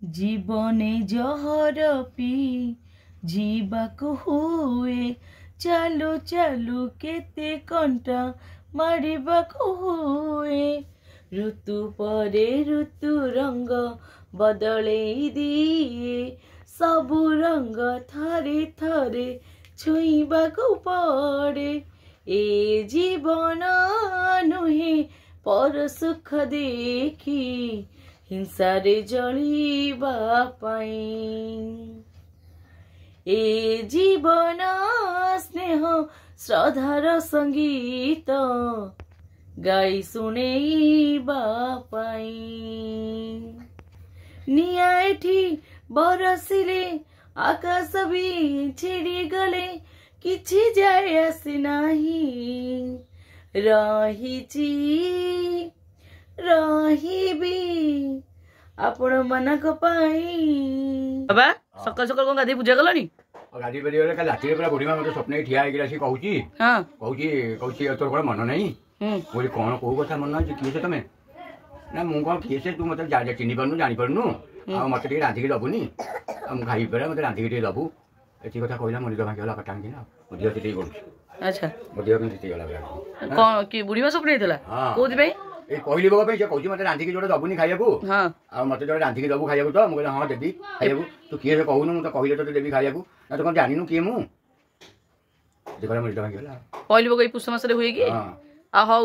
जीवने जहर पी जीवाकु हुए चालू चालू केते कंटा मारिबाकु हुए ऋतु परे ऋतु रंग बदले दिए सबु रंग थरे थरे छुईबाकु पड़े ए जीवन नुहे पर सुख देखी हिंसारे जलिबा पाई ए जीवन स्नेह श्रद्धार संगीत गाई शुणेबा पाई निया एठी बरसिले आकाश भी छिड़ी गले किछि जाय आसी नाही रहिछि रहिबी आपण मानक पाई बाबा सकाल सकाल कोन गाधी पूजा कलनी गाड़ी बेरी वाला काल राती पूरा बुढ़ी मां मते स्वप्न ठिया आइरा सी कहूची हां कहूची तोर कोन मन नहीं बोली कोन को कथा मन नहीं किए से तमे ना मु कोन किए से तू मते चिन्ही परनु जानि परनु आ मते टी रांधी के दबुनी हम खाई परे मते रांधी के दबु एती कथा कहला मरि दबा केला कटांग कि ना बुझियो तिते करू अच्छा बुझियो कि तिते गला कोन की बुढ़ी मां स्वप्न हेतला कोथि भाई ए कहली बाबा से कहूची मते रांधी के जोड़े दबुनी खाइयाकू हां आ मते जोड़े रांधी के दबु खाइयाकू तो मु कहला हां देबी खाइयाकू तू किए से कहूनु मु तो कहिले तो देबी खाइयाकू ना तो कोन जानिनु किए मु देखला मरि दबा केला कहली बगई पुष्य मास रे हुए की हां आ हौ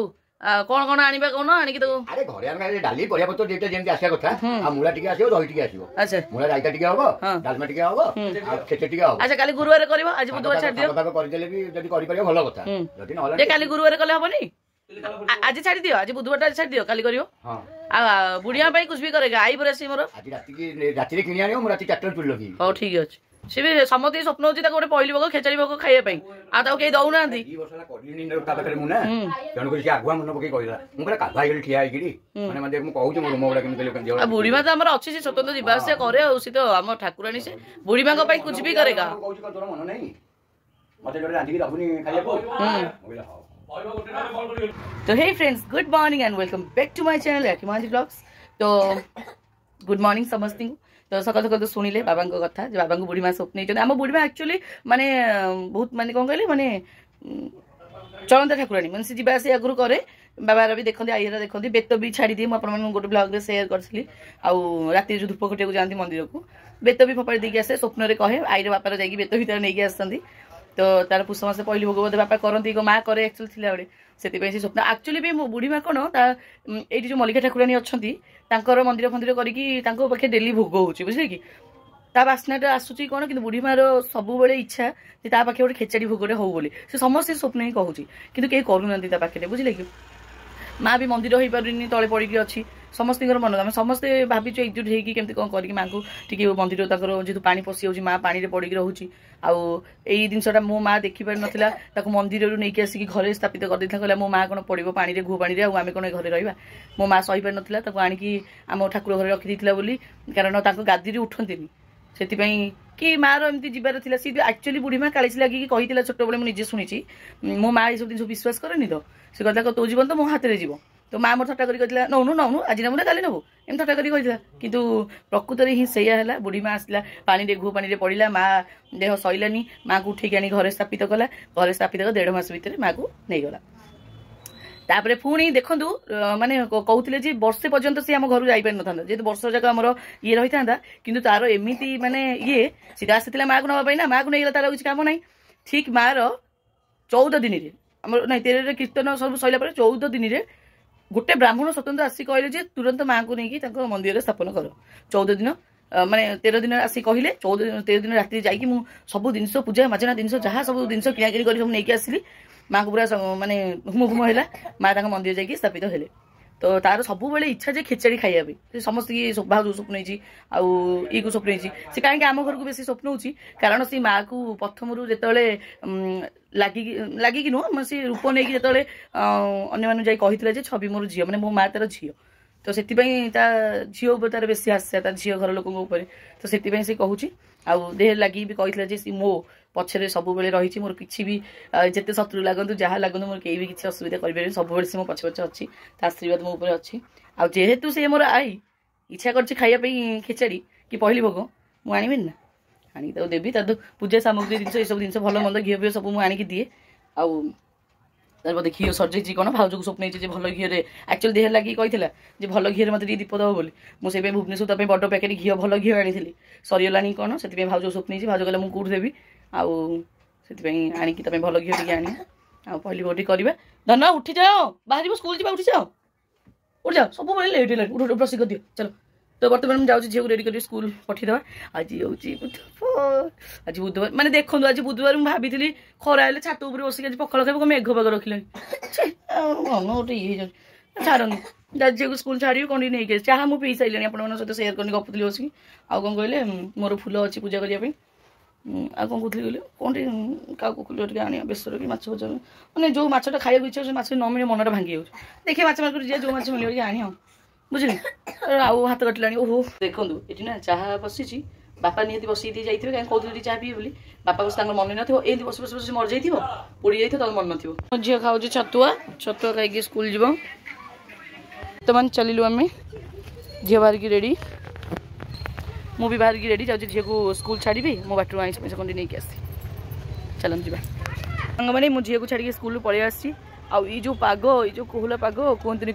कोन कोन आनिबा कोन आनि की तो अरे घरे आन डाली परिया पत्तर देते जेंति आसिया कथा आ मुला टिके आसीओ दही टिके आसीओ अच्छा मुला राइता टिके होबो डालमा टिके होबो आ खेचे टिके होबो अच्छा काली गुरुवार करबो आज बुधवार छाड़ दियो बाबा कर देले भी जदी करि परिया भलो कथा जदी न होला ए काली गुरुवार कले हबनी आज छाड़ दियो आज बुधवार छाड़ दियो काली करियो हां आ बुढ़िया भाई कुछ भी करेगा आई बरसी मोर आज राती रे किनि आनियो मु राती ट्रैक्टर चुल लगी हो ठीक अछि से भी समति स्वप्न होची ताको पहिली भोग खेचड़ी भोग खाइए पई आ ताको के दउ नांदी ई वर्षला कडली निंदर ता पाखरे मु ना जण को से आगुआ मन पके कहिला मु कहला काभा गेल ठिया आइगिरी माने माने मु कहू जे मोर मोगडा किन देले कन आ बुढ़ी मां त हमर अछि से स्वतंत्र जीवा से करे औ सी तो हम ठाकुरानी से बुढ़ी मां को पई कुछ भी करेगा कहू जे तोर मन नहीं मते जोड़े रांधी के दबुनी खाइया को कहला हां तो hey friends good morning and welcome back to my channel याकिमांजी ब्लॉग्स तो गुड मॉर्निंग समझती हूँ तो सकाल सकाल तो शुणिले बाबा कथा बाबा को बुढ़ी माँ स्वप्न आम बुढ़ी माँ एक्चुअली माने बहुत माने कौन कहले माने चलंता ठाकुराणी माने सी जीवा आसी आगुरी करे बाबार भी देखते आईर देखते बेत भी छाड़ी दिए मुझे गोटे ब्लॉग सेयार करी राति जो धूप खटिया जाती मंदिर को बेत भी फोपाड़ी देकी आसे स्वप्न में कहे आईर बापार जाकि बेत भर नहीं आसती तो तार पुष मास पहली भोग बोधे बापा करती माँ करे एक्चुअली थिला बेले से स्वप्न एक्चुअली भी मो बुढ़ी माँ कौन ये जो मल्लिका ठाकुराणी अच्छा मंदिर फंदिर करके डेली भोग होची बुझे कि ता बास्नाटा आसूची कौन कि बुढ़ी मार सब बड़े इच्छा कि ता पाखे गोटे खेचड़ी भोगटे हो बोली से समस्त स्वप्न ही कहूँ कि कहीं करूना पाखे बुझे कि माँ भी मंदिर हो पारे तले पड़ी अच्छी समस्त मन आम समस्ते भाविचु एकजुट होगी केमती कौन कर माँ को टी मंदिर जेहतु पानी पशि जाऊँगी माँ पानी पड़ी रोचे आई जिनसा मो माँ देखिपार नाला मंदिर नहीं आसिक घरे स्थापित कर देता कहला मो माँ कौन पड़ो पानी घु पानी आम कौन घरे रहा मो माँ सहीपार नाला आणिकी आम ठाकुर घरे रखीदेला कारण गादी उठती से कि माँ रमती जीवार थी सी एक्चुअली बुढ़ी माँ काली लगे कही छोट बड़े मुझे शुणी मो माँ ये सब जिन विश्वास करेनि तो से कहला तो जीवन तो मो हाथ में जीव तो माँ मोर थट्टा कर नौनु नौनु आज नबू ना काली नबू एम थट्टा कर किंतु प्रकृत ही सैया बुढ़ी माँ आसला पानी घु पानी पड़ा माँ देह सैलानी माँ को उठे आनी घरे स्थापित कला घरे स्थापित कर 1.5 मास भितर माँ को नहीं गला तापर पुणी देखु माने कहते वर्षे पर्यंत सी आम घर जापर ना जेहतु वर्ष जाक आम ये रही था कि तार एमती माने ये सीधा आसी माँ को नापी ना माँ को नहीं तार किसी काम ना ठीक माँ 14 दिन ना 13 कीर्तन सब सरला 14 दिन गोटे ब्राह्मण स्वतंत्र आसी कहले तुरंत माँ को लेकिन मंदिर स्थापन कर 14 दिन माने 13 दिन आसी कहले 13 दिन राति जाकि मु सब जिनस पूजा मजना जिनस जहाँ सब जिनस किणाकिणी कर नहीं आसली माँ को पूरा माने हुम घुम है माँ मंदिर जाकि स्थापित हेले तो तार सब बेले इच्छा जे खेचड़ी खाइबा समस्त भाव स्वप्न आई को स्वप्न से कहीं आम घर को बेसी स्वप्न हो कारण से माँ को प्रथम जिते लगिकी नुह सी रूप नहीं जो अन्य जा कही छवि मोर झील मैंने मो माँ तार झील तो से झील तार बेसी आशा तार झील घर लोक तो से कहूँ देह लगी भी कही सी मो पछरे सब बेले रही मोर किसी भी जिते शत्रु लगतु जहाँ लगतु मोर कहीं भी किसी असुविधा करें सब से मो पछे पछे अच्छी आशीर्वाद मो ऊपर अच्छी जेहेतु से मोर आई ଇଚ୍ଛା କରିଛି ଖାଇବା ପାଇଁ ଖେଚେଡ଼ି କି ପହିଲି ଭୋଗ ମୁଁ ଆଣିବିନି ନା ଆଣିକି ତାକୁ ଦେବି ତାର ପୂଜା ସାମଗ୍ରୀ ଜିନିଷ ଏସବୁ ଜିନିଷ ଭଲ ମନ୍ଦ ଘିଅ ଫିଅ ସବୁ ମୁଁ ଆଣିକି ଦିଏ ଆଉ ତାର ବୋଧେ ଘିଅ ସରିଯାଇଛି କ'ଣ ଭାଉଜକୁ ସ୍ୱପ୍ନେଇଛି ଯେ ଭଲ ଘିଅରେ ଆକ୍ଚୁଆଲି ଦେହ ଲାଗି କହିଥିଲା ଯେ ଭଲ ଘିଅରେ ମୋତେ ଟିକେ ଦୀପ ଦେବ ବୋଲି ମୁଁ ସେଇପାଇଁ ଭୁବନେଶ୍ୱର ତା ପାଇଁ ବଡ଼ ପ୍ୟାକେଟ୍ ଘିଅ ଭଲ ଘିଅ ଆଣିଥିଲି ସରିଗଲାଣି କ'ଣ ସେଥିପାଇଁ ଭାଉଜକୁ ସ୍ୱପ୍ନେଇଛି ଭାଉଜ କହିଲା ମୁଁ କେଉଁଠି ଦେବି ଆଉ ସେଥିପାଇଁ ଆଣିକି ତା ପାଇଁ ଭଲ ଘିଅ ଟିକେ ଆଣିବା ଆଉ ପହିଲି ଭୋଗ ଟିକେ କରିବା ଧନ ଉଠିଯାଅ ବାହାରିବ ସ୍କୁଲ ଯିବା ଉଠିଯାଅ ଉଠିଯାଅ ସବୁବେଳେ ଲେଟ୍ ହେଲାଣି ଉଠ ବ୍ରସ୍ କରିଦିଅ ଚାଲ ତ ବର୍ତ୍ତମାନ ମୁଁ ଯାଉଛି ଝିଅକୁ ରେଡ଼ି କରି ସ୍କୁଲ ପଠାଇଦେବା ଆଜି ହେଉଛି ବୁଧବାର ଆଜି ବୁଧବାର ମାନେ ଦେଖନ୍ତୁ ଆଜି ବୁଧବାର ମୁଁ ଭାବିଥିଲି ଖରା ହେଲେ ଛାତ ଉପରେ ବସିକି ଆଜି ପଖାଳ ଖାଇବ ମେଘ ପାଗ ରଖିଲାଣି ମନ ଗୋଟେ ଇଏ ହେଇଯାଉଛି ଛାଡ଼ନି ଝିଅକୁ ସ୍କୁଲ ଛାଡ଼ିବି କ'ଣ ଟିକେ ନେଇକି ଚାହା ମୁଁ ପିଇ ସାରିଲିଣି ଆପଣମାନଙ୍କ ସହିତ ସେୟାର କରିନି ଗପୁଥିଲି ବସିକି ଆଉ କ'ଣ କହିଲେ ମୋର ଫୁଲ ଅଛି ପୂଜା କରିବା ପାଇଁ ଆଉ କ'ଣ କହୁଥିଲି କହିଲେ କ'ଣ ଟିକେ କାହାକୁ ଫୁଲ ଟିକେ ଆଣିବା ବେସର କି ମାଛ ଭଜା ମାନେ ଯେଉଁ ମାଛଟା ଖାଇବାକୁ ଇଚ୍ଛା ସେ ମାଛ ନ ମିଳେ ମନଟା ଭାଙ୍ଗି ଯାଉଛି ଦେଖିବା ମାଛ ମାର୍କେଟ ଯିବା ଯେଉଁ ମାଛ ମିଳିବ ଟିକେ ଆଣିବା ବୁଝିଲି ଆଉ ହାତ କାଟିଲାଣି ଓହୋ ଦେଖନ୍ତୁ ଏଠି ନା ଚାହା ବସିଛି ବାପା ନିହାତି ବସିକି ଦେଇ ଯାଇଥିବେ କାହିଁକି କହୁଥିଲେ ଚାହା ପିଇବେ ବୋଲି ବାପା ବସି ତାଙ୍କର ମନେ ନଥିବ ଏମିତି ବସି ବସି ବସି ମରିଯାଇଥିବ ପୋଡ଼ି ଯାଇଥିବ ତାଙ୍କର ମନେ ନଥିବ ମୋ ଝିଅ ଖାଉଛି ଛତୁଆ ଖାଇକି ସ୍କୁଲ ଯିବ ବର୍ତ୍ତମାନ ଚାଲିଲୁ ଆମେ ଝିଅ ବାହାରିକି ରେଡ଼ି ମୁଁ ବି ବାହାରିକି ରେଡ଼ି ଯାଉଛି ଝିଅକୁ ସ୍କୁଲ ଛାଡ଼ିବି ମୋ ବାଟରୁ ଆଇଁଷ ଫାଇଁଷ ଖଣ୍ଡେ ନେଇକି ଆସିବି ଚାଲନ୍ତୁ ଯିବା ସାଙ୍ଗମାନେ ମୁଁ ଝିଅକୁ ଛାଡ଼ିକି ସ୍କୁଲରୁ ପଳେଇ ଆସିଛି ଆଉ ଏଇ ଯେଉଁ ପାଗ ଏଇ ଯେଉଁ କୋହଲା ପାଗ କୁହନ୍ତୁନି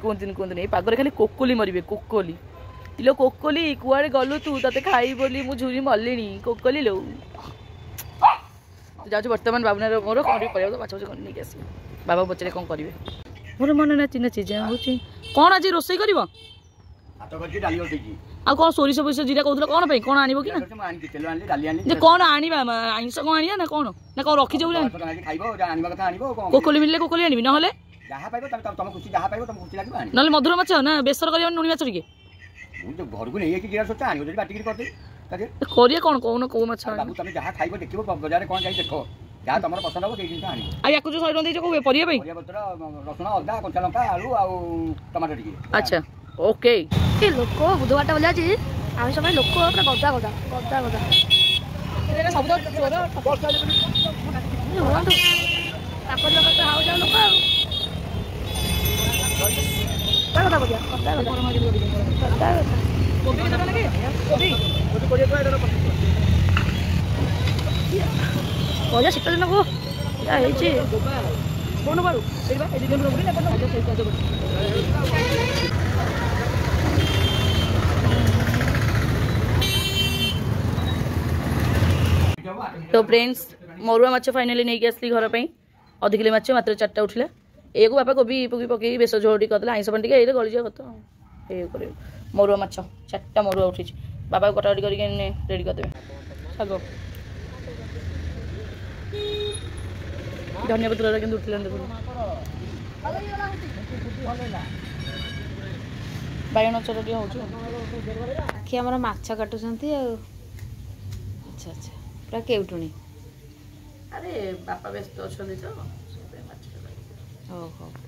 ଏଇ ପାଗରେ ଖାଲି କୋକୋଲି ମରିବେ କୋକୋଲି ଇଲୋ କୋକୋଲି କୁଆଡ଼େ ଗଲୁ ତୁ ତତେ ଖାଇ ବୋଲି ମୁଁ ଝୁରି ମଲିଣି କୋକୋଲି ଲୋ ଯାଉଛି ବର୍ତ୍ତମାନ ବାବୁନାର ମୋର କ'ଣ ଟିକେ କରିବାକୁ ମାଛ ଖଣ୍ଡେ ନେଇକି ଆସିବି ବାବା ପଚାରେ କ'ଣ କରିବେ ମୋର ମନେ ନା ଚିହ୍ନା ଚିଜା ହେଉଛି କ'ଣ ଆଜି ରୋଷେଇ କରିବ ଆଉ କ'ଣ ସୋରିଷ ଫୋରିଷ ଜିରା କହୁଥିଲା କ'ଣ ପାଇଁ କ'ଣ ଆଣିବ କି ନା ଯେ କ'ଣ ଆଣିବା ଆଇଁଷ କ'ଣ ଆଣିବା ନା କ'ଣ ରଖିଛ ବୋଲି କୋକୋଲି ମିଳିଲେ କୋକୋଲି ଆଣିବି ନହେଲେ ନହେଲେ ମଧୁର ମାଛ ନା ବେସର କରିବା ଲୁଣି ମାଛ ଟିକେ କରିବା କ'ଣ କହୁନ କୋଉ ମାଛ ଆଉ ୟାକୁ ଯୋଉ 100 ଟଙ୍କା ଦେଇଛ କୋଉ ପରିବା ପାଇଁ ଆଚ୍ଛା ଓକେ ଲୋକ ବୁଧବାରଟା ବୋଲି ଆଜି ଆମେ ସবাই ଲୋକ ପୁରା ଗଦା ଗଦା ସବୁ ପରିବା ଶୀତ ଦିନକୁ ହେଇଛି କଣ ବାରୁ तो फ्रेंड्स मरुआ माछ फाइनाली नहीं आसली घर पर अध किलो माछ मात्र 4टा उठिला एक बापा कोबी पकी पकई बेस झोल टी करदे आईस पानी टे गली जाए कत ये कर मरुआ माछ 4टा मरुआ उठी बाबा कटाकटी करके रेडी करदे शाग धनिया पत्र के उठिला बैगन चटटी हो काटुंट अच्छा अच्छा पूरा केउटुणी अरे बापा व्यस्त अच्छा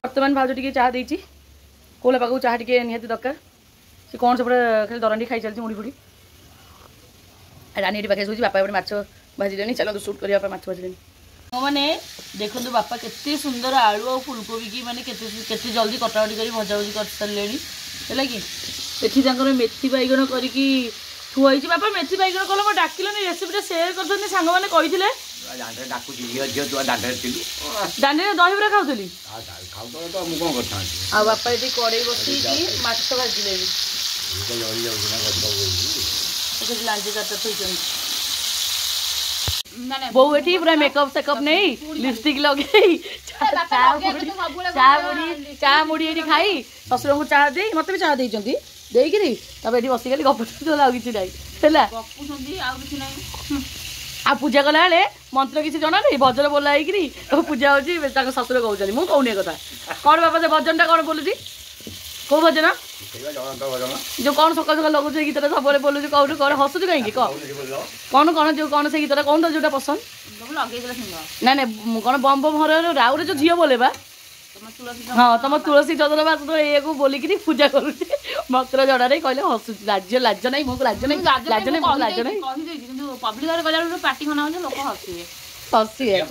बर्तमान भाज टी चाह देती कोला पाक चाह टी निहाती दरकार सी कौन सब खाली दरंडी खाई चलती मुड़ी फुड़ी रानी पाखे सोची बापा एपटे माछ भाजिले चलते सुट करने माछ भाजिले मैंने देखो बापा केते सुंदर आलू और फुलकोबी की माने केते जल्दी कटाकटी कर भजा भजी कर सारे है कि एठी मेथी बैगण करके थुआई बापा मेथी बैगण कल मैं डाकिलनि रेसिपीटा सेयार कर सांग मैंने कही दांडी दही बरा खाऊली आ बापा ये कड़े बसई माछ भाजिले लांजी चार्टा थी बो ये पूरा मेकअप सेकअप नहीं लिपस्टिक लगे चाह मुड़ी ये खाई शशुर को चाह दे मत भी चाह देकरी ये बसिक गप कि ना आ पूजा कला बेले मंत्र किसी जना नहीं भजन बोला पूजा हो शशुर कहते मुझे कहूनी कथा कौन बापा से भजन टा कौन बोलुची कौ भजन जो कौन सकाल सकाल लगुच गीत सब बोलुच कौन कौन हसुच कहीं कौन कौन जो कौन से गीत कौन तो जोटा पसंद ना ना कौन बम बम हर राउरे जो झील बोले बा हाँ तुम तुलसी चंद्र बास तो ये बोलिक पूजा करुँ मंत्र जड़ा नहीं कहले हसुच लाज लाज नहीं मुझे लाज नहीं लाज नहीं लाज नहीं पब्लिक गला पार्टी मना लोक हसवे हसिए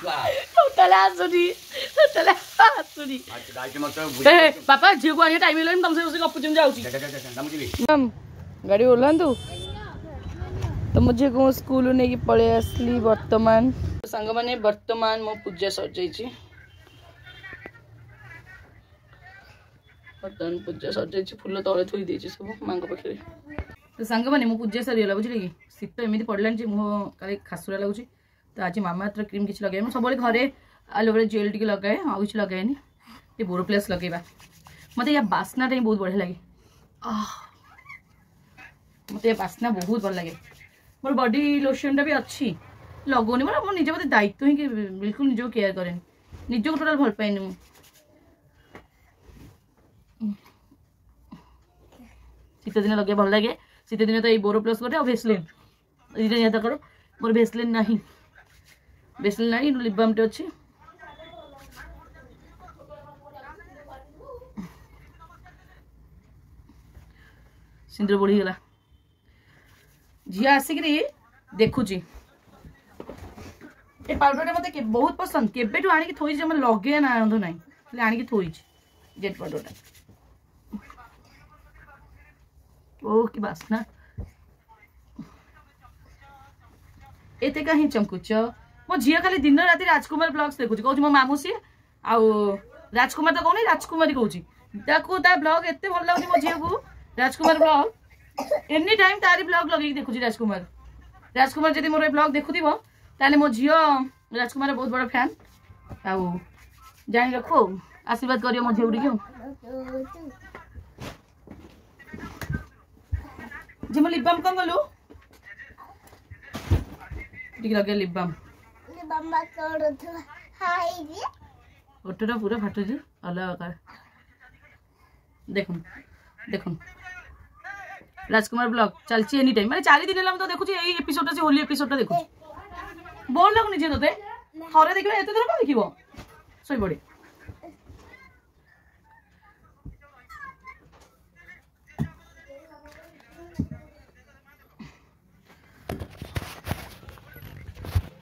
टोटल आसुनी बापा झील को आने टाइम हेलानी तुमसे उसे गपुचुन जाउची गाड़ी ओल्हांतु तो मुझे को स्कूल ने की पळे आसली वर्तमान संग माने वर्तमान मो पूजा सर जाईची वर्तमान पूजा सर जाईची फूल तळे थोई देची सब मांग पखरे तो संग माने मो पूजा सर गेला बुझली की शीत एमिति पडलान जे मो काले खासुरा लागुची तो आज मामा मात्र क्रीम किछ लगाए सब घरे एलोवेरा जेल टी लगाए आ किछ लगाएनी ये बोरोप्लस लगेबा मते या बासना टाइम बहुत बढ़िया लगे मते या बासना बहुत भल लगे मोर बॉडी लोशन टा भी अच्छी लगोनी मतलब मो निजे मते दायित्व ही बिल्कुल निजो केयर करेनी निजो टोटल भल पाइनी मु शीत दिन लगे भल लगे शीत दिन तो ये बोरोप्लस गोटे और भेसलिन इरे याद करो मोर भेसलिन नहीं बेसल नहीं लिप बाम टे अच्छी सिंदूर बढ़ी गला झिया आसिक देखुची ए पाउडर मते बहुत पसंद केबेटू आनी थोई जे लगे ना आंधु नाही आनी थोई जेट पाउडर ओ की बासना एते कहीं चमकुच मो झिया खाली दिन राति राजकुमार ब्लॉग्स देखुची कहूची मो मामू सी आ राजकुमार तो कहूनी राजकुमारी कहूची ताकू ता ब्लॉग एते भल लागुची मो झिया को राजकुमार ब्लॉग एनी टाइम तारी ब्लॉग लगे देखुची राजकुमार जदि मोर ब्लॉग देखुथिबो ताले मो झियो राजकुमार बहुत बड़ा फैन आ जानि रखो आशीर्वाद करियो मो झिउडी के जे मो लिप बाम कम गलु ठीक लगे लिप बाम ओटोटा पूरा फाटो जे अलग कर देखुन देखुन राजकुमार ब्लॉग चलची एनी टाइम माने 4 दिन हम तो देखुची एई एपिसोड से होली एपिसोड देखु बोल लगनी जे तोते थरे देखिबो एते थर को देखिबो सोई बडी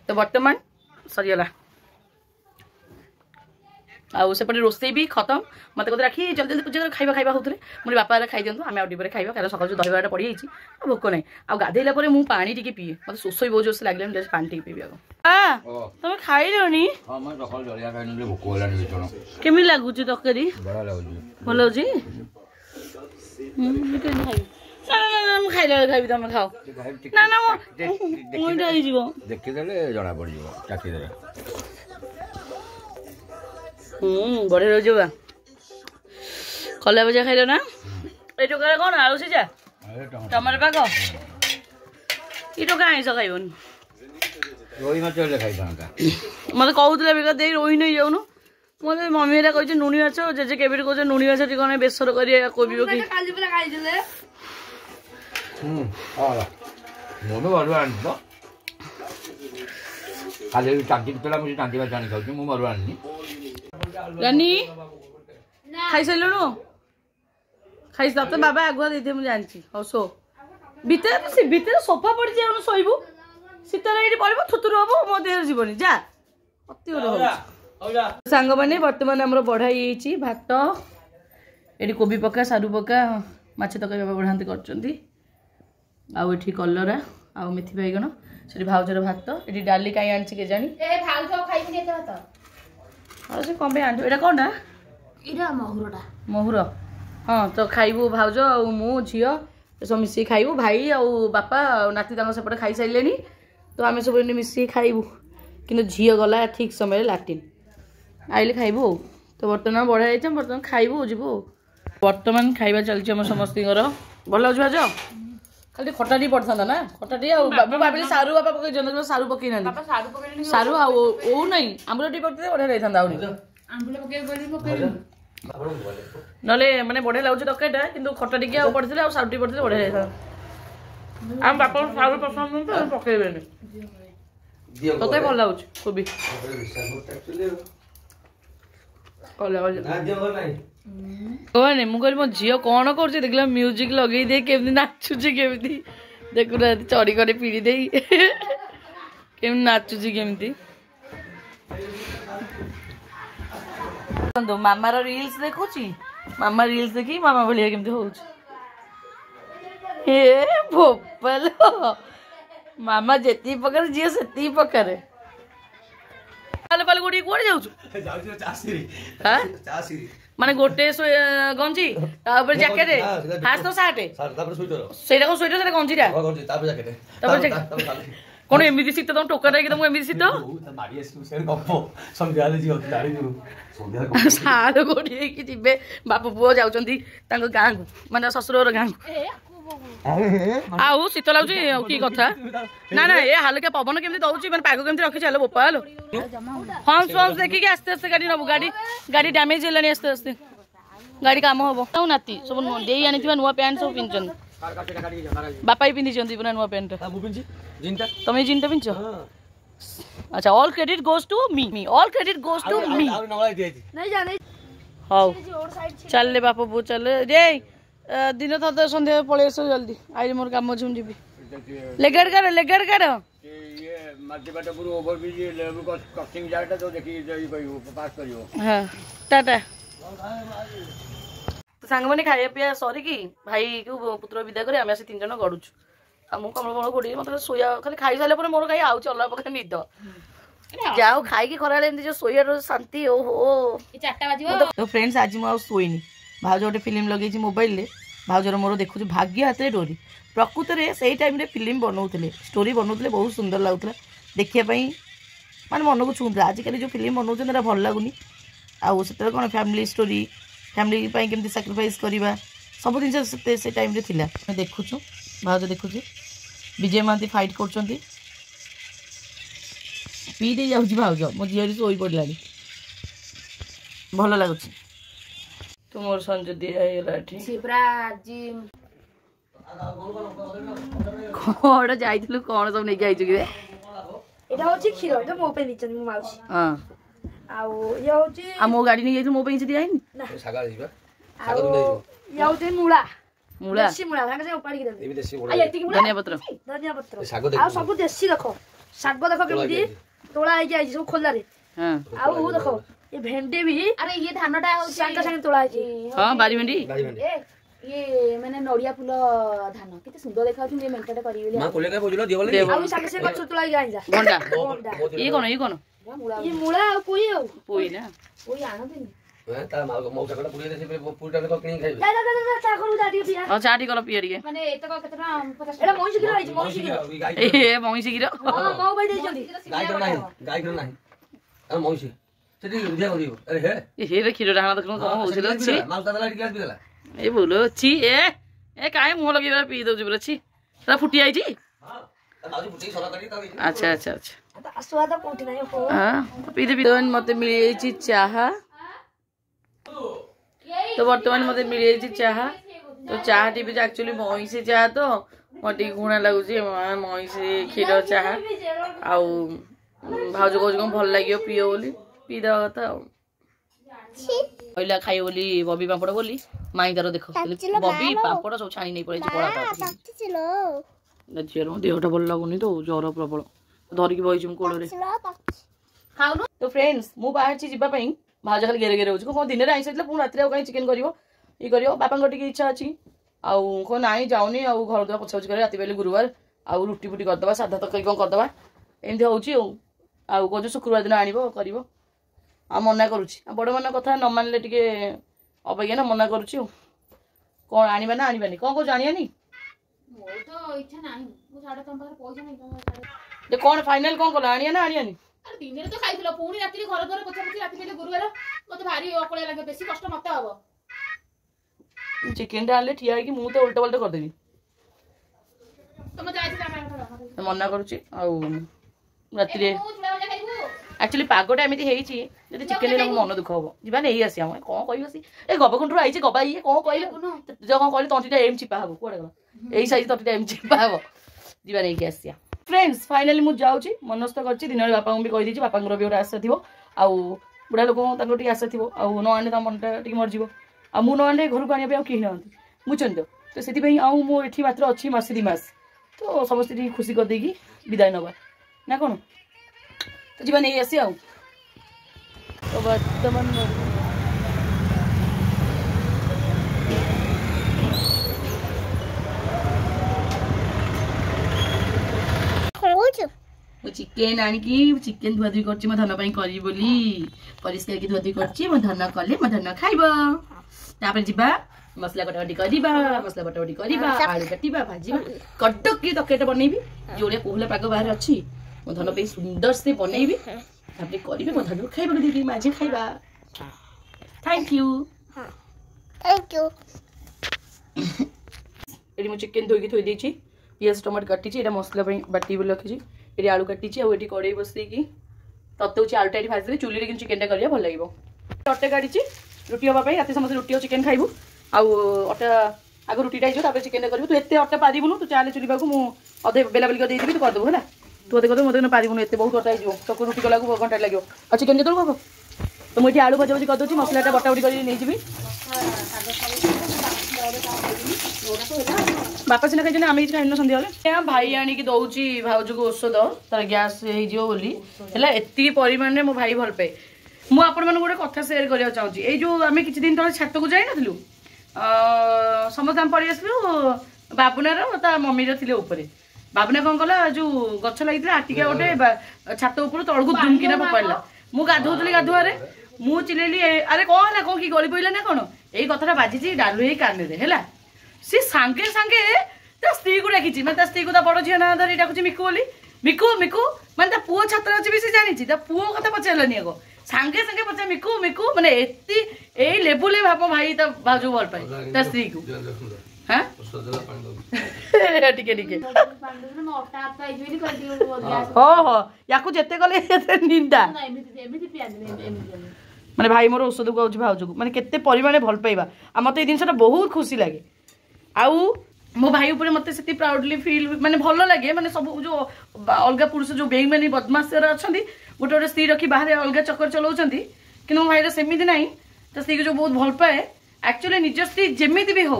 तो वर्तमान सरीगला आउ सेपटे रोसे भी खत्म मत कहते राखी जल्दी जल्दी पूजा खाଇବା खाଇବା होतले मोर बापा खाई दियंतु आमे आउडी परे खाଇବା कारण सकाळ जो दहीबाटा पड़ी जाईची भोक नै आ गाधेला परे मु पानी टिके पिए मते सोसोई बहुत जोर से लागले हम पानी टिके पिबे तुम खाइलोनी हां मैं सकाळ जलिया खाइनले भोक होलानी बिचनो केमि लागुची तकरी बडा लागुची भलो जी बिकन खाइ ना खाइले खाइबी तुम खाओ ना ना मु डाई जीवो देखि देले जणा पड़ जीवो चाकी देले बढ़िया रही बा कला भजा खाइल ना ये टोका कौन आलू सीझा टमाटर पाक ये टोका आइस खाइबन रोही माछ खाइ मत कहूला बेकार दे रोही नहीं जाऊन मत मम्मी कही नुणी माछ जेजे केबे कहे नुणी माछ टी कौन बेसर कर कहबो कि रानी खाई सारू खाई तो बाबा आगुआ दे मुझे जानची हौ सो भितर सोफा पड़ जाए शोबू शीतल ये पड़ो थुतुर हम मो देह जीवन जा अति सांग मैंने बर्तमान आम बढ़ाई भात ये कोबी पका सारू पका माछ तक बाबा बढ़ाती कर कलरा आ मेथी बैगण से भाउजर भात ये डाली कहीं आनी के जानी से कौन पे आंटू एटा कौन महुर हाँ तो खाइबू भाउज मु झील सब मिसिक खाइबू भाई आउ बापा नाती सेपटे खाई सारे तो आम सब मिसिक खाइबू कि झील गला ठीक समय लाट्रिन आइले खाइबू तो बर्तमान बढ़ा जाए बर्तमान खाइबू जीवू बर्तमान खाइबा चलती आम समस्त भल लगे भाज खाली खटाटी पड़ता ना खटाटी भाविली सारू बापा पकई सारू पकई ना सारू ओ नहीं आंबुल टी पकते बढ़िया रही था नले माने बढ़िया लगुच तरकारीटा किंतु खटा टिके आ पड़ते सारू टी पड़ते बढ़िया रही था आम बापा सारू पसंद तो पकईबे तक भल लगुच कोबी कहने मुझे मो झील कौन कर देखला म्यूजिक लगे दे केमती नाचुची केमती देखुना चढ़ी करे पीड़ी दे केमती नाचुची केमती मामार रील्स देखुची मामा रील्स देखी मामा भलिया केमती होउची ए भोपाल मामा जेती पकर जी सेती पकर पाल पाल गोटी कोड जाउछु जाउछु चासिरी हां चासिरी माने गोटे गंजी तापर जैकेट हास तो साटे तापर स्वेटर सेटा को स्वेटर सेटा गंजीरा गंजी तापर जैकेट तापर कोन एमिति सित तुम टोका रे कि तुम एमिति सित मारी आसु से गप्पो संध्याले जी जानि नु संध्याले साल गोटी कि जिबे बाप पुओ जाउचंती तांको गां को माने ससुरर गां आउ शीत लाउची की कथा ना ना ए हल्का पवन केमती दउची माने पागो केमती रखि चलो बोपाल हंस हंस देखि के आस्ते आस्ते गाड़ी नबु गाड़ी डैमेज हेलानी आस्ते आस्ते गाड़ी काम हबो ताउ नाती सब देई आनिथिबा नुवा पैंट सब पिनचन बापाई पिंधि चंदी पुना नुवा पैंट मु पिंची जिनता तमे जिनता पिंचो अच्छा all credit goes to me all credit goes to me नहीं जाने हाउ चल ले बापा बो चल रे दिन थर संध्या पळे आसो जल्दी आई मोर काम झुम जीबी लेगड़ कर ये मध्यपटपुर ओवर ब्रिज क्रॉसिंग जाटा तो देखि पास करियो हां टाटा तो सांग माने खाया पिया सॉरी की भाई को पुत्र विदा करे आमे से तीन जन गडुछु हम कमल कमल गोडी मत सोया खाली खाई साले पर मोर खाई आउ चला पका निद जाओ खाई के खराले एंदी जो सोया शांति ओहो 4टा बाजिबो तो फ्रेंड्स आज मु आ सोईनी भाउज गोटे फिल्म लगे मोबाइल रे भाउजर मोर देखु भाग्य हाथ में डोरी प्रकृत में से टाइम फिल्म बनाऊे स्टोरी बनाऊे बहुत सुंदर लगुला देखापी माने मन को छुँला आजिकल जो फिल्म बनाऊँ भल लगुनि आउ से कौन फैमिली स्टोरी फैमिली केमती सैक्रिफाइस करवा सब जिन से टाइम रे थिला देखुचु भाउज देखुची विजय महांती फाइट कर पी दे जाऊँ भाउज मो झील शोई पड़ा भल लगुच तुम संजय दिगला कौन जाइलु कौन सब नहीं आइछु कि एटा होची खीर एटा मो पे दिचन मो माउसी हां आउ ये होची आ मो गाड़ी नहीं जाइछु मो पे दिया आइनी सागा दिबा सागा दुने ये होची मूला मूला देसी मूला थाके से उपाड़ी के दे एबी देसी मूला आ एति मूला धनिया पत्र सागो देखो आ सब देसी देखो सागो देखो केमती तोला आइ जाई सब खोला रे हां आउ वो देखो ये भेंडी भी अरे ये धानटा होची संगे संगे तोला आइ हां बारी भेंडी ये मैंने नड़िया फूल धान केते सुंदर देखा छी ये मेंटेटा करी बोली मां कोले का बोजलो दियो बोले आ संगे से गछ तोला जाई जा भंडा ये कौन ये मूला आ पोई ना पोई आनो दिन हां ता माल मौसा कटा पुरी देसे पुरीटा को किनी खाइबे जा चा करू दादी पिया हां चाटी कल पिया रे माने एतक केतना 50 एटा मोई सिगिरो आइछ मोई सिगिरो ए मोई सिगिरो हां मौ भाई दे जल्दी गाय कर नाही आ मौसी सेठी उद्या करियो अरे हे रे खीर डाहा देखो कौन होसिल छी माल का लाइट ग्लास बिला ए बोलो छी ए काहे मुंह लगे पी दउ जबरा छी रा फुटी आइ छी हां आजु फुटी सरा करी ता अच्छा अच्छा अच्छा आ स्वाद कोठी नाही हो हां पी दे मते मिली छी चाह तो वर्तमान मते मिली छी चाह तो चाह टी भी एक्चुअली मई से चाह तो मटी घुणा लागु छी मई से खीर चाह आउ भाउज को भल लागियो पियो बोली पी दवा कथा पहिला खाई बोली बबी पापड़ बोली माई तार देख बबी पापड़ सब छाणी नहीं पड़े झीर देहटा भल लगुनि तो ज्वर प्रबल धरिकी बही कोल तो फ्रेंड्स मु बाहर जावाई भाज खाली गेरे गेरे हो दिन में आईस पुणी रात कहीं चिकेन कर बापा टी इच्छा अच्छी आउ कौन नाई जाऊनी आउ घर द्वारा पोछा पोछी कर रात पहले गुरुवार आउ रुटी फुटी करदे साधा तरकारी कौन करदे एमती हो कह शुक्रवार दिन आण कर मना करुच्ची बड़ मन कथा न मानले टे अबैया ना मना करुच्ची कौन आनिबा ना आनिबानी कौन कौन जानियानी कौन फाइनल कौन कल आनिया ना आनियानी दिन तो खाई पुणी रात घर घर पोछा पोछी रात पहले गुरुवार मत भारी अकड़िया लगे बेसी कष्ट मत हम चिकेन टा आनले ठिया कि मुझे उल्टा पल्टा करदेवी तुम जाई मना करुच्ची रात एक्चुअली पागटा एमती होती चिकेन ले मन दुख हम जा नहीं आसी कौन कह ए गबकुंड आई गबा ये कौन कह जो कौन कह तंटीटा एम चिपा हम कौन गला यही साइज तंटीटा एम चिपा हम जा नहीं आसिया फ्रेंड्स फाइनाली मुझे जाऊँगी मनस्थ कर दिन में बापा भी कहीदे बापा भी गोटे आशा थी आउ बुढ़ा लोक आशा थी आउ न आने मनटा टी मरज आ मु न आने घर को आने कहीं ना बुझुन तो से आठ मात्र अच्छी मस 2 मास तो समस्त खुशी करदेगी विदाय नवा ना कौन तो जी नहीं आसी तो बर्तमान चिकेन आनिकी चिकेन धुआधुई करछि म धन पई करी बोली परिष्कार की धुआधुई करछि म धन कले म धन खाइबो तापर जिबा मसला कटाकटी करिबा मसला कटाकटी करिबा आलू काटिबा भाजिबा कटक की तकेटा बनैबी जोड़े कोहला पाग बाहर अछि म धन पई सुंदर से बनैबी तापर करिबे म धन खाइबा दीदी माजे खाइबा थैंक यू एडी म चिकेन धोई की थोई देछि पियाज टमाटर काटी छी एटा मसला पई बाटी बोल रखी छी एटी आलू काटी छी आ एटी कड़ाई बसई की तत्ते छी आलू टाइट भाजी चुली रे कि चिकेन टा करिया भल लागिवो अटा काटी छी रुटी होबा पई राती समस्त रुटी और चिकेन खाइबू आ अटा आगो रुटी टाइजो तापर चिकेन टा करबू तू एते अटा पारिबुनु तू चाले चुली बाकू मु अधे बेला बेली कर देइबी तू कर देबू होला तू अधे कर मते न पारिबुनु एते बहुत अटा आइजो तो रुटी कला को घंटा लागियो आ चिकेन केतल को तो मुठी आलू भजा भजी कर दोची मसला टा बटा बटी कर नै जिबी बापा सिना खाई आम खाइन सन्ध्या बेले भाई आणिकी दौची भाउज को औषध तार गैस होली एति परिमाण में मो भाई भल पाए मु आपण मन गोटे कथा शेयर करने चाहिए ये जो आम कि दिन तक छात को जाई नथिलु समस्त आम पड़ी आसलु बाबुनार ता मम्मीर थे ऊपर बाबुना कौन कला जो गछ लगी आटिका गोटे छात उपर तलू दुमकिना पकड़ला मु गाधोली गाधुआरे मु चिलेली अरे कौन है कौन कि गली पड़ा ना कौन यही कथा बाजी डालू ही कान है सी सांगे सांगे ता स्त्री को डाकी मैं स्त्री को बड़ झील ना धरी डाकुची मिकु बोली मिकु मिकु माने पुओ छात्र अच्छी भी जानी पुओ कथा पचारानी आगो सांगे सांगे पचार मिकु मिकु माने एति ए लेवल भाव भाई ता बाजू भल पाए ता स्त्री को हां टिके टिके हो याकू जेते गले निंदा माने भाई मोर औषध को भाउज को माने केते परिमाण भल पाइबा आ मते ए जिनसटा बहुत खुशी लागे आउ मो भाई ऊपर मते सेति प्राउडली फील माने भलो लागे माने सब जो अलगा पुरुष जो बेईमानी बदमाश अछंती गोटे गोटे स्त्री रखी बाहर अलगा चक्कर चलाउछंती किनु भाई रे सेमिति नाही त स्त्री को जो बहुत भल पाए एक्चुअली निज स्त्री जेमिति भी हो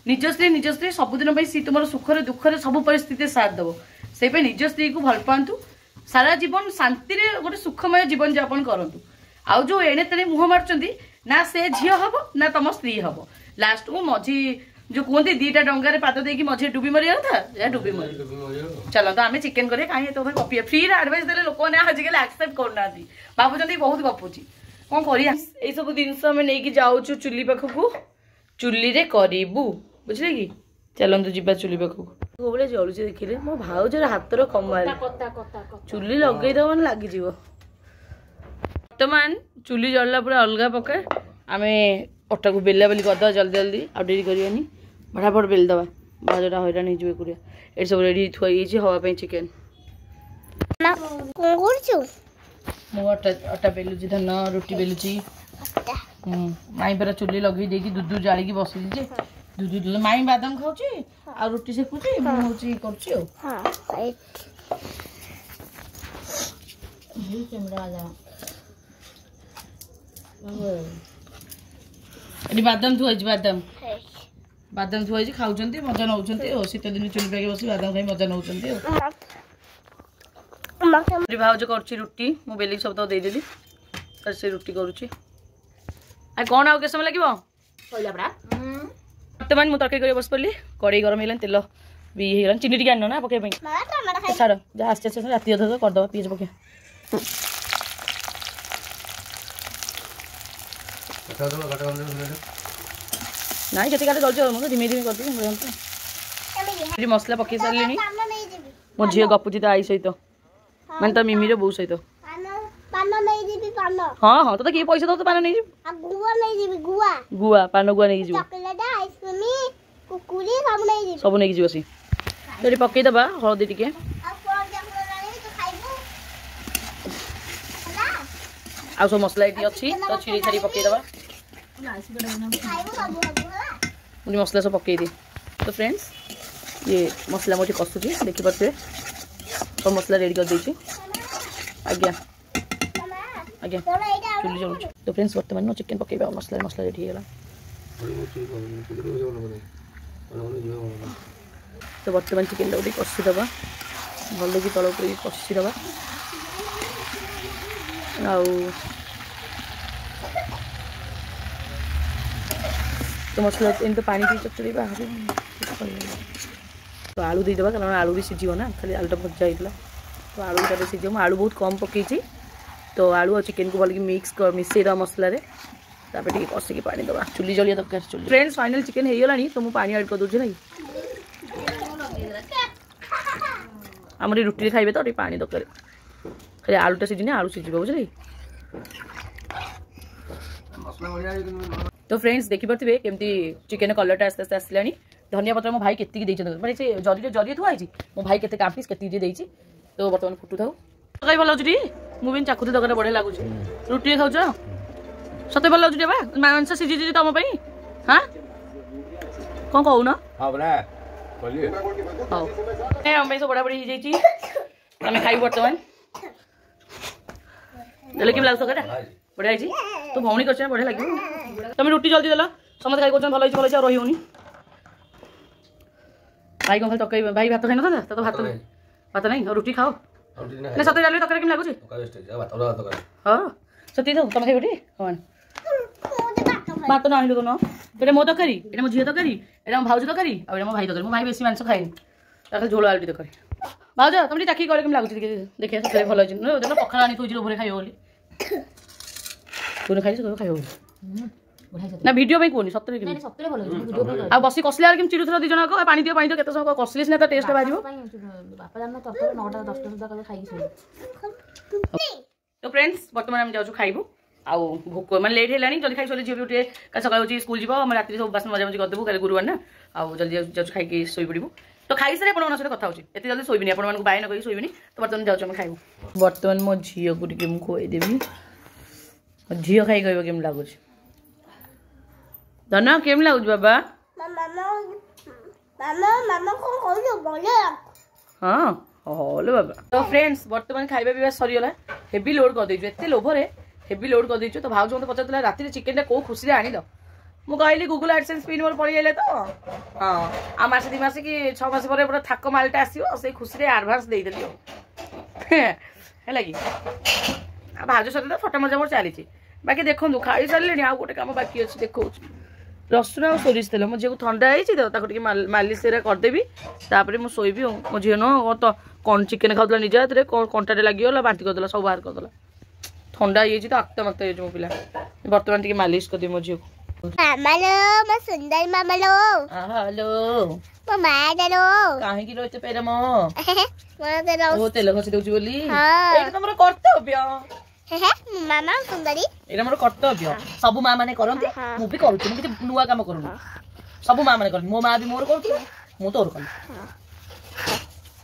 निज स्त्री सब दिन सी तुम सुखरे दुखरे सब परिस्थिति साथ दबो से पे निज स्त्री को भल पांतु सारा जीवन शांति रे गोटे सुखमय जीवन यापन करंतु आउ जो एणे तेणे मुह मारचंती ना से झियो हबो ना तम स्त्री हबो लास्ट को मझी जो कहते दीटा डंगारे पाद देकी मझे डुबी मरिया था या डुबी मरी चलो तो आम चिकेन करे कहीं तो गपी फ्री आडभाइस देले लोक मैंने आजिकल एक्सेप्ट करना भावुं बहुत गपुची कौन कर सब जिनस आम नहीं जाऊँ चुली पाखक चुली रे करू बुझे कि चलतु जी चुली पाखक भाई जलुचे देखिले मो भाउजर हाथर कमाल चुली लगेदब मैंने लगिज बर्तमान चुली जल्ला पूरा अलग पका आम अटा को बेला बेली करदे जल्दी जल्दी आ डेरी करियानी फटाफट बेल दबा भाजटा हैरान हो जाए ये सब रेडी थुआई हवाई चिकेन अटा बेलुची धान रुटी बेलुची माई पेरा चुली लगे देकी दूध जाड़ी बस दूध माई बादाम खाऊची आ रुटी सेकुची मुझे कर बादाम थुआई बादाम बादाम थुआई खाऊँ मजा नौ शीत दिन चुली पाके बस बादाम खाई मजा नौ भाउज कर रुटी मु बेली सब तो देदेली से रुटी करुच्ची कौन आउ के समय लगे बर्तमान मुझे तरकारी बस पड़ी कड़े गरम है तेल भी चीनी टी आन ना पकड़ छाड़ जहाँ आस्ते आस्ते राति अध करदे पिज पके नाई जति काटे जल्दी मुझे धीमे धीमे कर मसला पकई सारे मो झील गपुची तो आई सहित मैंने तो मिमी रो बो सहित हाँ हाँ तो किए पैसा दो तो पान नहीं गुआ पान गुआ नहीं सब नहीं जी तो पकईदबा हलदी टिके आ सब मसला ये अच्छी तो छिड़ी छाड़ी पकईदबा मुझे मसला सब पकई दी तो फ्रेंड्स ये मसला मुझे कसुची देखिपे सब मसला रेडी कर देछि आज्ञा आज्ञा चुली जलुछ तो फ्रेंड्स वर्तमान चिकेन पकईबा मसला मसला रेडी होगा तो वर्तमान चिकेन टाइम कषिदबा भल कि तल उपर कषिदबा तो मसला एम तो पानी पी चचड़ी बाहर तो आलू देदेबा कारण आलू भी सीझ ना खाली आलूटा भजा होता तो आलू टा सीझे मुझे आलू बहुत कम पकई तो आलू और चिकेन को भल्कि मिसईद मसलार तापर कषिकी पानी दबा चुली जलिया दरकार चुली फ्रेंड्स फाइनल चिकेन हो गलानी तो मुझे पानी ऐड कर दूसरी ना आमर रुटी खाइबे तो पानी दरकार खाली आलूटा सीझी आलू सीझे बुझे तो फ्रेंड्स देखिपे केमती चिकेन कलरटा आस्ते आस्ते आसला धनिया पत्र मो भाई केतिकी माने जरी जरी थुआई मो भाई केते काम्पिस केतिकी देइछि तो बर्तमान फुटू थाउ तकाई भल होछि मु चाकू तक बढ़िया लगुच रुटी खाऊ सत भल लगुच बा मांस सीझी तुम हाँ कौन कहून सब बड़ा बड़ी हो जाए खाई बर्तमान कि लगे बढ़िया तो भौणी कर बढ़िया लगे तुम रुटी जल्दी देल समस्त खाई कर भल भल रही होनी भाई कौन खाली तक भाई भात खाई ना तो भात भात नहीं रुटी खाओ ना सत डाल तक केम लगुच हाँ सती दो तुम खाई हाँ भात ना आनलु न ये मो तकारी ये मो झी तकारी ये मो भाज तकारी और मो भाई तकारी मो भाई बेसी मांस खाए खाली झोल आलू तकारी भाज तुम चाखी कर लगुच देखिए सतरे भल अच्छे पखाड़ आनी थोड़ी लोभर खाइब बोली खाई खाइब ना वीडियो में कहनी सतरे आ बस कसला कि चिड़ुथर दी जन पानी दियो पानी दियो केते समय कसले सिना टेस्ट बाजियो बापा जान तरकारी 9टा 10टा सुद्धा खाई तो फ्रेंड्स बर्तमान हम जाऊ खाइबू आउ भोक मैंने लेट है जल्दी खाई झील भी उठे सकाल हो स्कूल जीव आम रात सब बासन मजा मजी करदेबू कल गुरुवार ना आउ जल्दी जाऊ खाई शोई पड़ू तो खाई सारे आपन सहित कथा होची एते जल्दी शोइबिनी आपन मानक बाय न कहि शोइबिनी तो बर्तमान जाऊ खाइबू बर्तमान मो झील को टिके मु खोई देबी झील खाई कहबो केम लागुछ धन केम लागुछ बाबा हाँ हलो बाबा तो फ्रेंड्स बर्तमान खाइबा पीवा सरीगला हेवी लोड कर देछु एते लोभरे हेवी लोड कर देछु तो भाउज मते पचारतला राति चिकेन को खुशी आनी दो मु कहली गूगल एडसेंस पिन मोर पड़ी आइले तो हां आ मास 2 मास कि 6 मास परे पूरा थाको मालटा आसीओ से खुशी रे एडवांस दे देलियो है लगी आ भाउज सते तो फोटो मजा मोर चली छी बाकी देखो खाई सारलेनी आ गोटे काम बाकी अछि देखो रसुण आ सोरिष तेल मो झील को ठंडा है तो मालिश करदेवी तापर मुझे शोबी मो झील न तो कौन चिकेन खाऊला निज हाथ में कंटाटे लगिगला बांती करदेला सब बाहर करदेला ठंडा हो तो आक्ता माक्ता हो मो पिला बर्तमान टी मालिश करदे मो झील को कहीं रोते पेर मो तेल घसी दौची बोली तुम कर्तव्य मामा सुंदरी एटा मोर कर्तव्य सब माँ माने करंती मु भी करूची मु किछि नुवा काम करूनी सब माँ माने करनी मो माँ भी मोर करूची मु तोर कली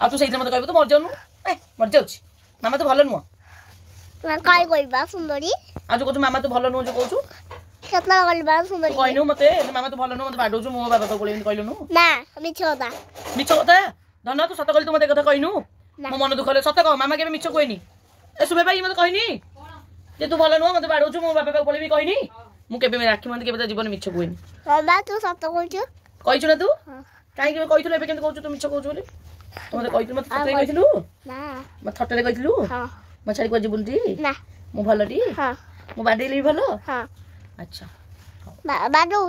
आ तू सेइते मते कहबो तो मर जाउनु मर जाउची मामा तो भलो नुवा काय कइबा सुंदरी आज को मामा तो भलो नुवा जो कहू केतना कइबा सुंदरी कहनु मते मामा तो भलो नुवा मते बाडौछु मो बाबा तो कोले कहलु नु ना मिछ होता धन तू सत कहली तू मते कथा कहनु मो मन दुख ले सत कह मामा केबे मिछ कहनी ए सुबे भाई मते कहनी जे तू भलो नुवा मते बाडौछु मो बाबा को कोले भी कहनी मु केबे राखी मन केबे जीवन मिछ कहनी बाबा तू सत कहछु कहिछु ना तू काई केबे कहिथु एबे केंते कहछु तू मिछ कहछु बोली तू मते कहिथु मते सतरे कहिथु ना म थटरे कहिथु हां म छाड़ी को जीवनटी ना मु भलोटी हां मु बाडेली भलो हां अच्छा बाडू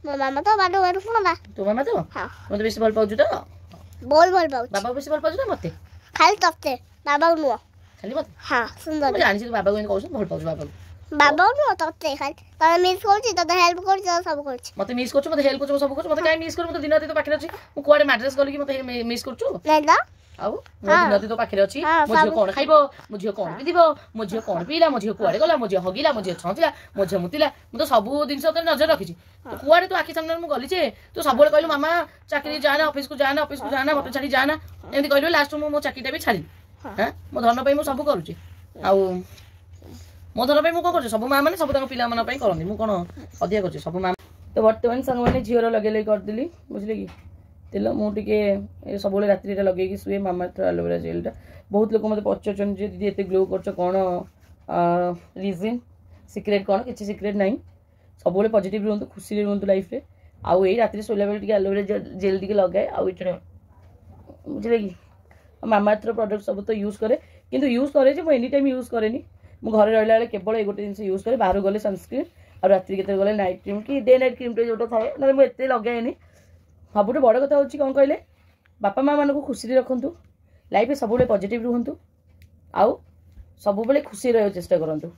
मो मामा तो बाडू बाडू सुनला तू मामा तो हां मते बेसी भल पाउछु तो बोल पाउछु बाबा बेसी भल पाउछु ना मते खाली तते बाबा नुवा खाली मते हां सुंदर म जानि छी बाबा को कहछु भल पाउछु बाबा बाबा नुवा तते खाली त मिस करछि त हेल्प करछि सब करछि मते मिस करछु मते हेल्प करछु सब करछु मते काई मिस करू मते दिन राति तो पाखरे अछि मु कुआडे मैड्रेस गली कि मते मिस करछु नै ना आउ मो दिन राति तो पाखरे अछि मो झियो कोन खाइबो मो झियो कोन पिदिबो मो झियो कोन पिला मो झियो कुआडे गला मो झियो हगिला मो झियो छंतिला मो झियो मुतिला मु तो सब दिन तो नजर रखिछि तो कुआडे तो आखि सामने मु गली छे तो सब बेले कहलु मामा चाकरी जाना ऑफिस को जाना मते छाड़ी जाना एंती कहलु लास्ट मो चाकरीटा भी छाड़ी हां मो धन पई मु सब करूछि आउ मो धन पई मु को करछि सब मां माने सब ताको पिला मन पई करनी मु कोन अधिया करछि सब मां तो वर्तमान संग माने झियोर लगेले कर दिली बुझले कि तेल मु टिके सब बेले रात्रि रे लगे कि सुए मामा तो एलोवेरा जेलटा बहुत लोक मते पचचन जे दीदी एते ग्लो करछ कोन रीजन सीक्रेट कोन किछि सीक्रेट नाही सब बेले पॉजिटिव रहंतु खुशी रे रहंतु लाइफ रे आउ ए रात्रि सोला बेले टिके एलोवेरा जेल टिके लगाए आउ इतने बुझले कि मामा तो प्रोडक्ट सब तो यूज करे किंतु यूज करे जे मु एनी टाइम यूज करेनी मु घर रहला बेले केवल ए गोटे जिंस यूज करे बाहर गले सनस्क्रीन और रात्रि केते गले नाइट क्रीम कि डे नाइट क्रीम टे जोटा थाए न मु एते लगाएनी सबुठे बड़ कथा होची कोन कहले बापा माँ मान को खुशी रखु लाइफ सब पॉजिटिव रुहतु आउ सब बेले खुशी रह चेष्टा करंतु।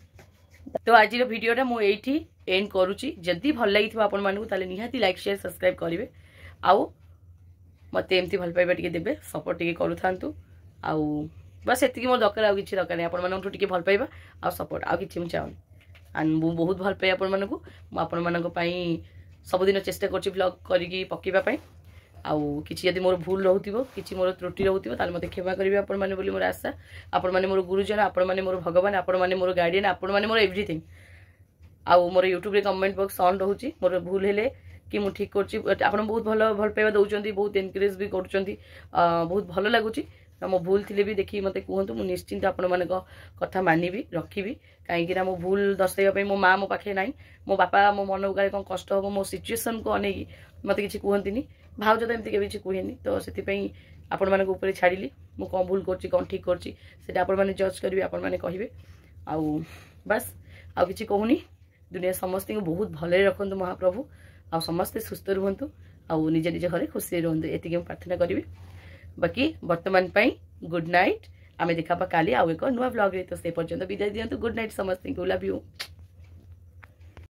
तो आज वीडियोटा मु एठी एंड करूची। जदि भल लगी आपण मानकु ताले निहाती लाइक शेयर सब्सक्राइब करिवे। आउ मते एमती भल पाइबा टिके देबे सपोर्ट टिके करू थांतु। आउ बस एतिकी मोर दरकार आ किछि दरकार नै आपण मानकु टिके भल पाइबा आ सपोर्ट आ किछि मु चाहन। एंड मु बहुत भल पाइ आपण मानकु मु आपण मानक पई सब दिन चेष्टा करछि ब्लॉग करिकी पकेबा पई। आउ किछि यदि मोर भूल रहउतिबो किछि मोर त्रुटि रहउतिबो ताले मते क्षमा करिवे आपण माने बोली मोर आशा। आपण माने मोर गुरुजन, आपण माने मोर भगवान, आपण माने मोर गार्डियन, आपण माने मोर एवरीथिंग। आउ मोर यूट्यूब रे कमेंट बॉक्स ऑन रहउची। मोर भूल हेले कि मु ठीक करछि आपण बहुत भल पाइबा दउचंती, बहुत एनकरेज भी करचंती, बहुत भल लागुची। मो भूल थिले भी देखि मते कहंतु मु निश्चिंत आपण माने कथा मानिबी रखिबी। काहे कि मो भूल दर्शाइबा पई मो मां मो पाखे नाही, मो बापा मो मन उगारे कोन कष्ट हो मो सिचुएशन को अनेकी मते किछि कहंतिनी। भाउज तो एमती केबे किछि कहेनी। तो सेति पई आपण माने ऊपर छाडिली मु कोन भूल करछि कोन ठीक करछि सेटा आपण माने जज करिवे, आपण माने कहिवे। आउ बस आ किछि कहूनी। दुनिया समस्त को बहुत भले रखंतु महाप्रभु। आ समस्त सुस्थ रुहंतु आउ निज निज घरे खुशी रहंतु एतिके हम प्रार्थना करिवे। बाकी वर्तमान पई गुड नाइट। आमे देखा काली आउ एक नुआ व्लॉग रे। तो से पर्यंत विदाय दियंतु। गुड नाइट समस्त को। Love you.